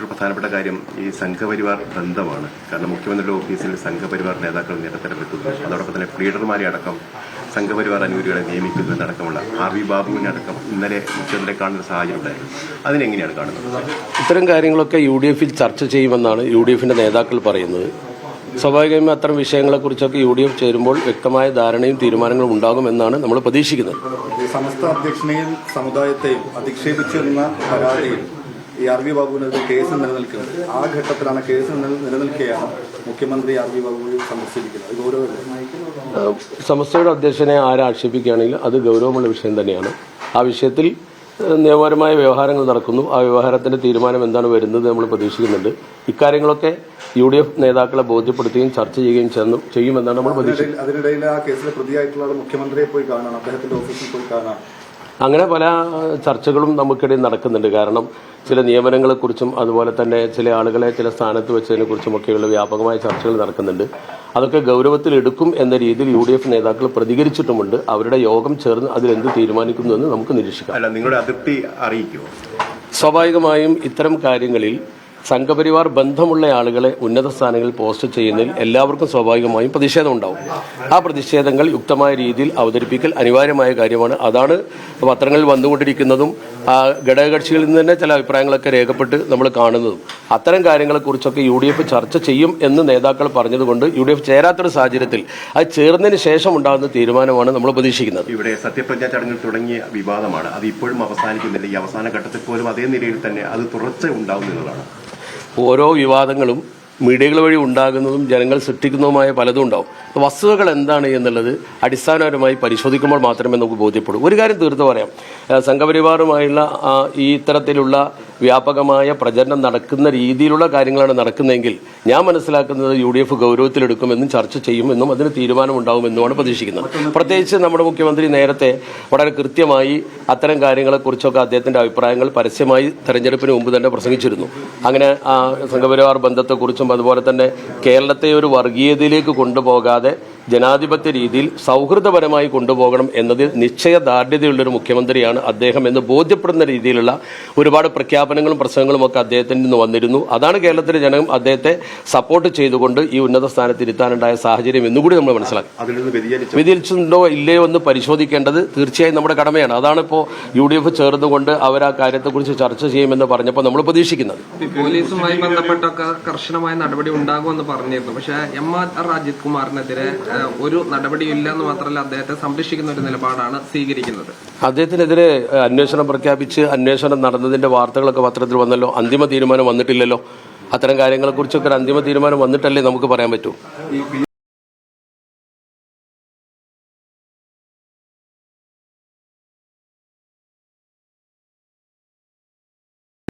പ്രധാനപ്പെട്ട കാര്യം ഈ സംഘപരിവാർ ബന്ധമാണ്. കാരണം മുഖ്യമന്ത്രിയുടെ ഓഫീസിൽ സംഘപരിവാർ നേതാക്കൾ നിരന്തരമെത്തുന്നു. അതോടൊപ്പം തന്നെ ലീഡർമാരെ അടക്കം സംഘപരിവാർ അനുകൂലികളെ നിയമിക്കുന്നു എന്നടക്കമുള്ള ആർ.വി. ബാബുവിനെ അടക്കം ഇന്നലെ മുഖ്യമന്ത്രിയെ കാണുന്ന സാഹചര്യം ഉണ്ടായിരുന്നു. അതിനെങ്ങനെയാണ് കാണുന്നത്? ഇത്തരം കാര്യങ്ങളൊക്കെ UDF-ൽ ചർച്ച ചെയ്യുമെന്നാണ് UDF-ന്റെ നേതാക്കൾ പറയുന്നത്. സ്വാഭാവികമായും അത്തരം വിഷയങ്ങളെക്കുറിച്ചൊക്കെ UDF ചേരുമ്പോൾ വ്യക്തമായ ധാരണയും തീരുമാനങ്ങളും ഉണ്ടാകുമെന്നാണ് നമ്മൾ പ്രതീക്ഷിക്കുന്നത്. സമസ്ത അധ്യക്ഷനെയും സമുദായത്തെയും അധിക്ഷേപിച്ചിരുന്ന പരാതിയിൽ ഈ ആർ.വി. ബാബുവിനെതിരെ കേസ് നിലനിൽക്കുന്നത്. ആ ഘട്ടത്തിലാണ് കേസ് നിലനിൽക്കുകയാണ് മുഖ്യമന്ത്രി ആർ.വി. ബാബുവിനെ സന്ദർശിക്കുന്നത്. അത് ഗൗരവമല്ലേ? സമസ്തയുടെ അധ്യക്ഷനെ ആരാക്ഷേപിക്കുകയാണെങ്കിൽ അത് ഗൗരവമുള്ള വിഷയം തന്നെയാണ്. ആ വിഷയത്തിൽ നിയമപരമായ വ്യവഹാരങ്ങൾ നടക്കുന്നു. ആ വ്യവഹാരത്തിന്റെ തീരുമാനം എന്താണ് വരുന്നത് നമ്മൾ പ്രതീക്ഷിക്കുന്നുണ്ട്. ഇക്കാര്യങ്ങളൊക്കെ UDF നേതാക്കളെ ബോധ്യപ്പെടുത്തുകയും ചർച്ച ചെയ്യുകയും ചെയ്യുമെന്നാണ് നമ്മൾ പ്രതീക്ഷിക്കുന്നത്. അതിനിടയിൽ ആ കേസിലെ പ്രതിയായിട്ടുള്ള മുഖ്യമന്ത്രിയെ പോയി കാണാൻ, അദ്ദേഹത്തിന്റെ ഓഫീസിൽ പോയി കാണാൻ, അങ്ങനെ പല ചർച്ചകളും നമുക്കിടയിൽ നടക്കുന്നുണ്ട്. കാരണം ചില നിയമനങ്ങളെക്കുറിച്ചും അതുപോലെ തന്നെ ചില ആളുകളെ ചില സ്ഥാനത്ത് വെച്ചതിനെക്കുറിച്ചുമൊക്കെയുള്ള വ്യാപകമായ ചർച്ചകൾ നടക്കുന്നുണ്ട്. അതൊക്കെ ഗൗരവത്തിലെടുക്കും എന്ന രീതിയിൽ UDF നേതാക്കൾ പ്രതികരിച്ചിട്ടുമുണ്ട്. അവരുടെ യോഗം ചേർന്ന് അതിലെന്ത് തീരുമാനിക്കുന്നു എന്ന് നമുക്ക് നിരീക്ഷിക്കാം. അല്ല, നിങ്ങളുടെ അതിർത്തി അറിയിക്കുമോ? സ്വാഭാവികമായും ഇത്തരം കാര്യങ്ങളിൽ സംഘപരിവാർ ബന്ധമുള്ള ആളുകളെ ഉന്നത സ്ഥാനങ്ങളിൽ പോസ്റ്റ് ചെയ്യുന്നതിൽ എല്ലാവർക്കും സ്വാഭാവികമായും പ്രതിഷേധം ഉണ്ടാവും. ആ പ്രതിഷേധങ്ങൾ യുക്തമായ രീതിയിൽ അവതരിപ്പിക്കൽ അനിവാര്യമായ കാര്യമാണ്. അതാണ് പത്രങ്ങളിൽ വന്നുകൊണ്ടിരിക്കുന്നതും ഘടകകക്ഷികളിൽ നിന്ന് തന്നെ ചില അഭിപ്രായങ്ങളൊക്കെ രേഖപ്പെട്ട് നമ്മൾ കാണുന്നതും. അത്തരം കാര്യങ്ങളെക്കുറിച്ചൊക്കെ UDF ചർച്ച ചെയ്യും എന്ന് നേതാക്കൾ പറഞ്ഞതുകൊണ്ട് UDF ചേരാത്തൊരു സാഹചര്യത്തിൽ അത് ചേർന്നതിന് ശേഷം ഉണ്ടാകുന്ന തീരുമാനമാണ് നമ്മൾ പ്രതീക്ഷിക്കുന്നത്. ഇവിടെ സത്യപ്രതിജ്ഞാ ചടങ്ങിൽ തുടങ്ങിയ വിവാദമാണ്. അത് ഇപ്പോഴും അവസാനിക്കുന്നില്ല. ഈ അവസാന ഘട്ടത്തിൽ പോലും അതേ നിലയിൽ തന്നെ അത് തുടർച്ച ഉണ്ടാകുന്നതാണ്. ഓരോ വിവാദങ്ങളും മീഡിയകൾ വഴി ഉണ്ടാകുന്നതും ജനങ്ങൾ സൃഷ്ടിക്കുന്നതുമായ പലതും ഉണ്ടാവും. വസ്തുതകൾ എന്താണ് എന്നുള്ളത് അടിസ്ഥാനപരമായി പരിശോധിക്കുമ്പോൾ മാത്രമേ നമുക്ക് ബോധ്യപ്പെടൂ. ഒരു കാര്യം തീർത്ത് പറയാം, സംഘപരിവാറുമായുള്ള ഈ ഇത്തരത്തിലുള്ള വ്യാപകമായ പ്രചരണം നടക്കുന്ന രീതിയിലുള്ള കാര്യങ്ങളാണ് നടക്കുന്നതെങ്കിൽ ഞാൻ മനസ്സിലാക്കുന്നത് UDF ഗൗരവത്തിലെടുക്കുമെന്നും ചർച്ച ചെയ്യുമെന്നും അതിന് തീരുമാനമുണ്ടാകുമെന്നുമാണ് പ്രതീക്ഷിക്കുന്നത്. പ്രത്യേകിച്ച് നമ്മുടെ മുഖ്യമന്ത്രി നേരത്തെ വളരെ കൃത്യമായി അത്തരം കാര്യങ്ങളെക്കുറിച്ചൊക്കെ അദ്ദേഹത്തിന്റെ അഭിപ്രായങ്ങൾ പരസ്യമായി തെരഞ്ഞെടുപ്പിന് മുമ്പ് തന്നെ പ്രസംഗിച്ചിരുന്നു. അങ്ങനെ സംഘപരിവാർ ബന്ധത്തെക്കുറിച്ചും അതുപോലെ തന്നെ കേരളത്തെ ഒരു വർഗീയതയിലേക്ക് കൊണ്ടുപോകാതെ ജനാധിപത്യ രീതിയിൽ സൗഹൃദപരമായി കൊണ്ടുപോകണം എന്നതിൽ നിശ്ചയദാർഢ്യതയുള്ളൊരു മുഖ്യമന്ത്രിയാണ് അദ്ദേഹം എന്ന് ബോധ്യപ്പെടുന്ന രീതിയിലുള്ള ഒരുപാട് പ്രഖ്യാപനങ്ങളും പ്രസംഗങ്ങളും ഒക്കെ അദ്ദേഹത്തിൽ നിന്ന് വന്നിരുന്നു. അതാണ് കേരളത്തിലെ ജനം അദ്ദേഹത്തെ സപ്പോർട്ട് ചെയ്തുകൊണ്ട് ഈ ഉന്നത സ്ഥാനത്ത് ഇരുത്താനുണ്ടായ സാഹചര്യം എന്നുകൂടി നമ്മൾ മനസ്സിലാക്കി. വ്യതിചലിച്ചിട്ടുണ്ടോ ഇല്ലയോ എന്ന് പരിശോധിക്കേണ്ടത് തീർച്ചയായും നമ്മുടെ കടമയാണ്. അതാണ് ഇപ്പോൾ UDF ചേർന്നുകൊണ്ട് അവർ ആ കാര്യത്തെക്കുറിച്ച് ചർച്ച ചെയ്യുമെന്ന് പറഞ്ഞപ്പോൾ നമ്മൾ പ്രതീക്ഷിക്കുന്നത്. പോലീസുമായി ബന്ധപ്പെട്ടൊക്കെ കർശനമായ നടപടി ഉണ്ടാകുമെന്ന് പറഞ്ഞിരുന്നു. പക്ഷേ MR അജിത് കുമാറിനെതിരെ ഒരു നടപടിയില്ല എന്ന് മാത്രമല്ല, അദ്ദേഹത്തെ സംരക്ഷിക്കുന്ന ഒരു നിലപാടാണ് സ്വീകരിക്കുന്നത്. അദ്ദേഹത്തിനെതിരെ അന്വേഷണം പ്രഖ്യാപിച്ച് അന്വേഷണം നടന്നതിന്റെ വാർത്തകളൊക്കെ പത്രത്തിൽ വന്നല്ലോ. അന്തിമ തീരുമാനം വന്നിട്ടില്ലല്ലോ. അത്തരം കാര്യങ്ങളെക്കുറിച്ചൊക്കെ ഒരു അന്തിമ തീരുമാനം വന്നിട്ടല്ലേ നമുക്ക് പറയാൻ പറ്റൂ.